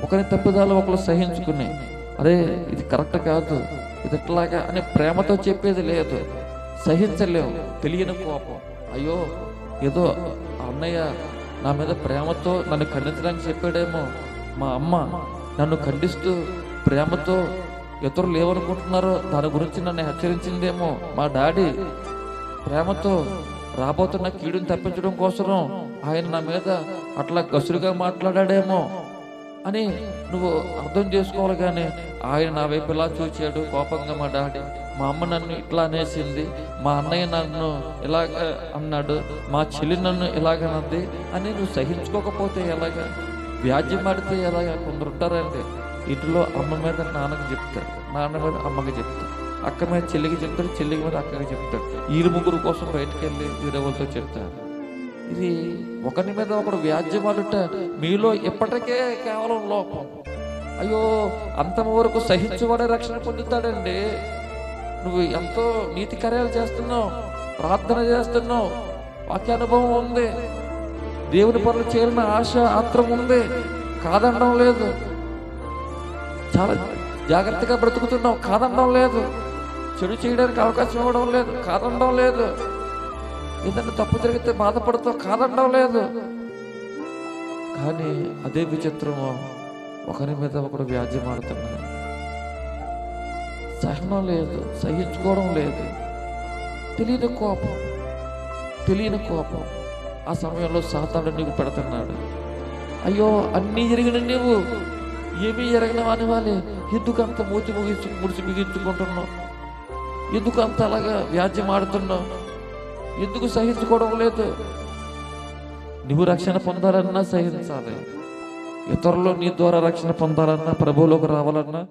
ఒకరి తప్పిదాలు ఒకరు సహించుకుని, అరే ఇది కరెక్ట్ కాదు, ఇది ఎట్లాగా అని ప్రేమతో చెప్పేది లేదు. సహించలేవు, తెలియని కోపం. అయ్యో ఏదో అన్నయ్య నా మీద ప్రేమతో నన్ను ఖండించడానికి చెప్పాడేమో, మా అమ్మ నన్ను ఖండిస్తూ ప్రేమతో ఇతరులు ఏమనుకుంటున్నారో దాని గురించి నన్ను హెచ్చరించిందేమో, మా డాడీ ప్రేమతో రాబోతున్న కీడుని తప్పించడం కోసం ఆయన నా మీద అట్లా గసురుగా మాట్లాడాడేమో అని నువ్వు అర్థం చేసుకోవాలి. కానీ ఆయన నా వైపు ఇలా చూచాడు కోపంగా, మా డాడీ మా అమ్మ నన్ను ఇట్లా అనేసింది, మా అన్నయ్య నన్ను ఇలాగ అన్నాడు, మా చెల్లి నన్ను ఇలాగన్నది అని నువ్వు సహించుకోకపోతే ఎలాగా? వ్యాజ్యం ఆడితే ఎలాగా? కొందరు ఉంటారండి, ఇంట్లో అమ్మ మీద నాన్నకి చెప్తారు, నాన్న మీద అమ్మకి చెప్తారు, అక్క మీద చెల్లికి చెప్తారు, చెల్లికి మీద అక్కకి చెప్తారు, వీరు ముగ్గురు కోసం బయటకు వెళ్ళి వీరెవరితో చెప్తారు. ఇది ఒకరి మీద ఒకడు వ్యాజ్యమాడుట మీలో ఇప్పటికే కేవలం లోపం. అయ్యో అంతం వరకు సహించువాడే రక్షణ పొందుతాడండి. నువ్వు ఎంతో నీతి కార్యాలు చేస్తున్నావు, ప్రార్థన చేస్తున్నావు, వాక్యానుభవం ఉంది, దేవుని పనులు చేయాలన్న ఆశ ఆత్రం ఉంది, కాదనడం లేదు, చాలా జాగ్రత్తగా బ్రతుకుతున్నావు, కాదనడం లేదు, చెడు చేయడానికి అవకాశం ఇవ్వడం లేదు, కాదనడం లేదు, ఏదన్నా తప్పు జరిగితే బాధపడతావు, కాదనడం లేదు. కానీ అదే విచిత్రము, ఒకరి మీద ఒకడు వ్యాజ్యం ఆడుతున్నాడు, సహనం లేదు, సహించుకోవడం లేదు, తెలియని కోపం, తెలియని కోపం. ఆ సమయంలో సాతాను నీకు పెడుతున్నాడు, అయ్యో అన్నీ జరిగిన నీవు ఏమీ ఎరగని వాని వాళ్ళే ఎందుకు అంత ముడిచి బిగించుకుంటున్నావు, ఎందుకు అంత అలాగా వ్యాజ్యం ఆడుతున్నావు, ఎందుకు సహించుకోవడం లేదు? నువ్వు రక్షణ పొందాలన్నా సహించాలి, ఇతరులు నీ ద్వారా రక్షణ పొందాలన్నా ప్రభువులోకి రావాలన్నా